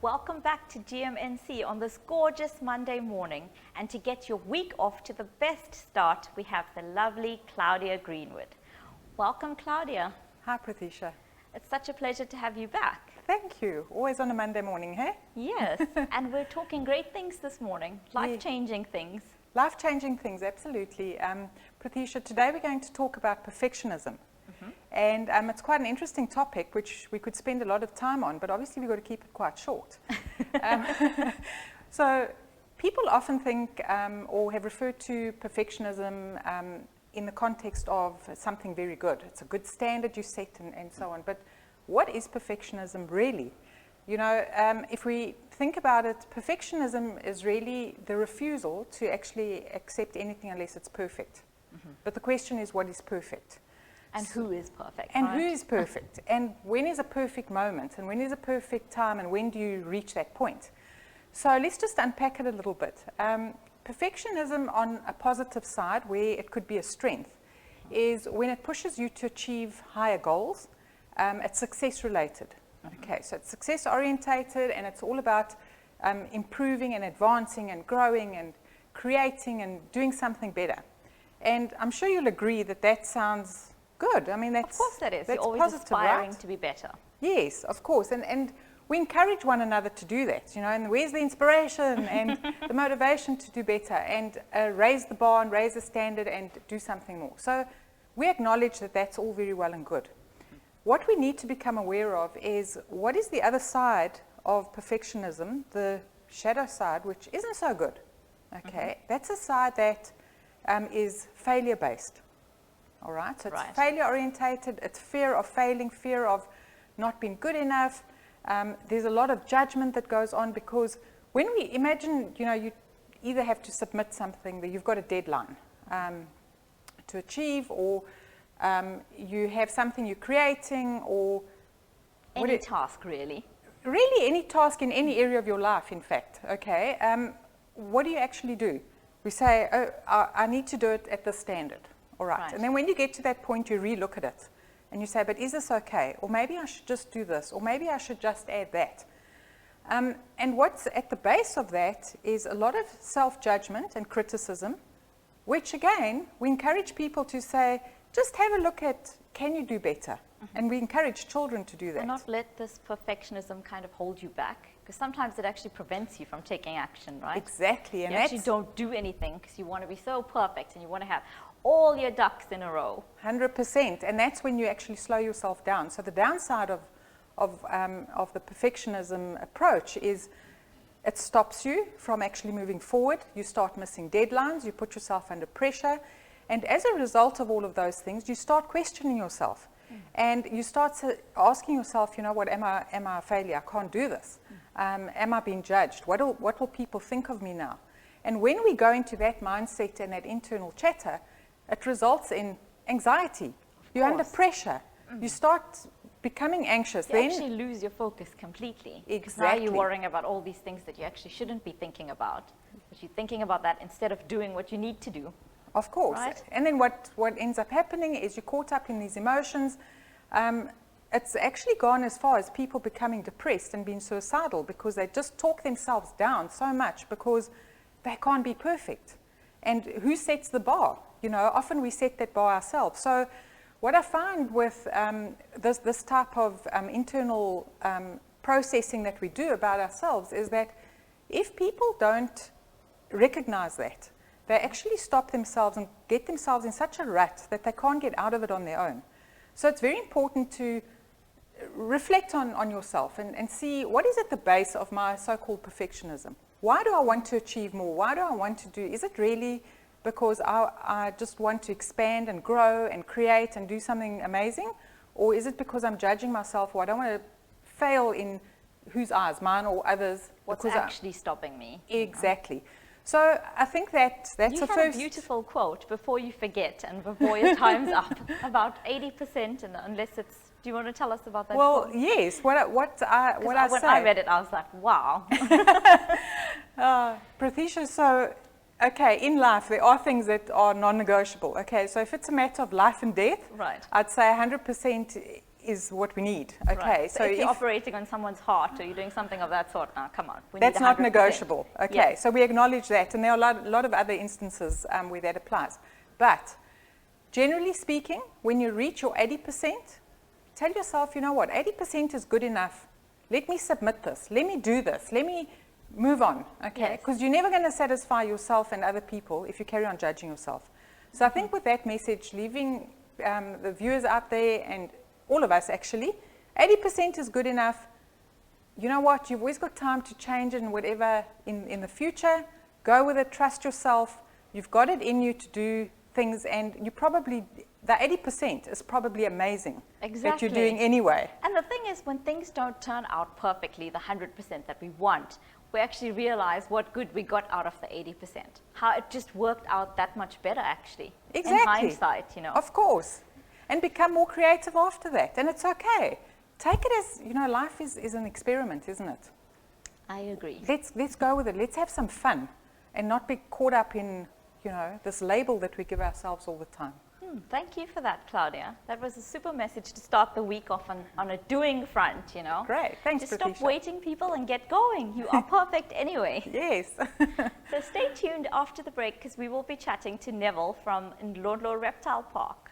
Welcome back to GMNC on this gorgeous Monday morning. And to get your week off to the best start, we have the lovely Claudia Greenwood. Welcome, Claudia. Hi, Pratisha. It's such a pleasure to have you back. Thank you. Always on a Monday morning, hey? Yes, and we're talking great things this morning, life-changing things. Life-changing things, absolutely. Pratisha, today we're going to talk about perfectionism. And it's quite an interesting topic, which we could spend a lot of time on, but obviously we've got to keep it quite short. So people often think or have referred to perfectionism in the context of something very good. It's a good standard you set and so on. But what is perfectionism really? You know, if we think about it, perfectionism is really the refusal to actually accept anything unless it's perfect. But the question is, what is perfect? And who is perfect? And right? who is perfect? And when is a perfect moment? And when is a perfect time? And when do you reach that point? So let's just unpack it a little bit. Perfectionism on a positive side, where it could be a strength, is when it pushes you to achieve higher goals. It's success related. Okay, so it's success orientated, and it's all about improving and advancing and growing and creating and doing something better. And I'm sure you'll agree that that sounds good. I mean, that's, of course that is. that's You're always positive, aspiring right? to be better. Yes, of course. And we encourage one another to do that, you know, and where's the inspiration and the motivation to do better and raise the bar and raise the standard and do something more. So we acknowledge that that's all very well and good. What we need to become aware of is what is the other side of perfectionism, the shadow side, which isn't so good. Okay, that's a side that is failure-based. All right, so it's failure-orientated, it's fear of failing, fear of not being good enough. There's a lot of judgment that goes on because when we imagine, you know, you either have to submit something that you've got a deadline to achieve, or you have something you're creating, or Any task, really. Really, any task in any area of your life, in fact. Okay, what do you actually do? We say, oh, I need to do it at this standard. All right. And then when you get to that point, you relook at it and you say, but is this okay? Or maybe I should just do this, or maybe I should just add that. And what's at the base of that is a lot of self-judgment and criticism, which again, we encourage people to say, just have a look at, can you do better? And we encourage children to do that. And not let this perfectionism kind of hold you back, because sometimes it actually prevents you from taking action, right? Exactly. And you actually don't do anything because you want to be so perfect and you want to have all your ducks in a row. 100%. And that's when you actually slow yourself down. So the downside of the perfectionism approach is it stops you from actually moving forward. You start missing deadlines. You put yourself under pressure. And as a result of all of those things, you start questioning yourself. And you start asking yourself, you know, what, am I a failure? I can't do this. Am I being judged? What will people think of me now? And when we go into that mindset and that internal chatter, it results in anxiety. You're under pressure. You start becoming anxious. You actually lose your focus completely. Exactly. Now you're worrying about all these things that you actually shouldn't be thinking about. But you're thinking about that instead of doing what you need to do. Of course. Right? And then what ends up happening is you're caught up in these emotions. It's actually gone as far as people becoming depressed and being suicidal because they just talk themselves down so much because they can't be perfect. And who sets the bar? You know, often we set that bar ourselves. So what I find with this type of internal processing that we do about ourselves is that if people don't recognize that, they actually stop themselves and get themselves in such a rut that they can't get out of it on their own. So it's very important to reflect on yourself and see what is at the base of my so-called perfectionism. Why do I want to achieve more? Why do I want to do? Is it really because I just want to expand and grow and create and do something amazing? Or is it because I'm judging myself or I don't want to fail in whose eyes, mine or others? What's actually stopping me? Exactly. So I think that's the first. You have a beautiful quote before you forget and before your time's up. About 80%, and unless it's. Do you want to tell us about that? Well, quote? yes. What I when say. I read it, I was like, wow. Pratisha, so okay, in life there are things that are non-negotiable. Okay, so if it's a matter of life and death, right. I'd say 100% is what we need. Okay, Right. So if you're operating on someone's heart or you're doing something of that sort, now come on. That's not negotiable. Okay, Yes. so we acknowledge that, and there are a lot of other instances where that applies. But generally speaking, when you reach your 80%, tell yourself, you know what, 80% is good enough. Let me submit this. Let me do this. Let me move on. Okay, because you're never going to satisfy yourself and other people if you carry on judging yourself. So I think with that message, leaving the viewers out there and all of us actually, 80% is good enough. You know what, you've always got time to change it and whatever in the future. Go with it, trust yourself. You've got it in you to do things, and you probably, the 80% is probably amazing that you're doing anyway. And the thing is, when things don't turn out perfectly, the 100% that we want, we actually realize what good we got out of the 80%. How it just worked out that much better, actually. Exactly. In hindsight, you know. Of course. And become more creative after that. And it's okay. Take it as, you know, life is an experiment, isn't it? I agree. Let's go with it. Let's have some fun and not be caught up in, you know, this label that we give ourselves all the time. Thank you for that, Claudia. That was a super message to start the week off on a doing front, you know. Great. Thanks, Just Patricia. stop waiting, people, and get going. You are perfect anyway. Yes. So stay tuned after the break, because we will be chatting to Neville from Ndlondlo Reptile Park.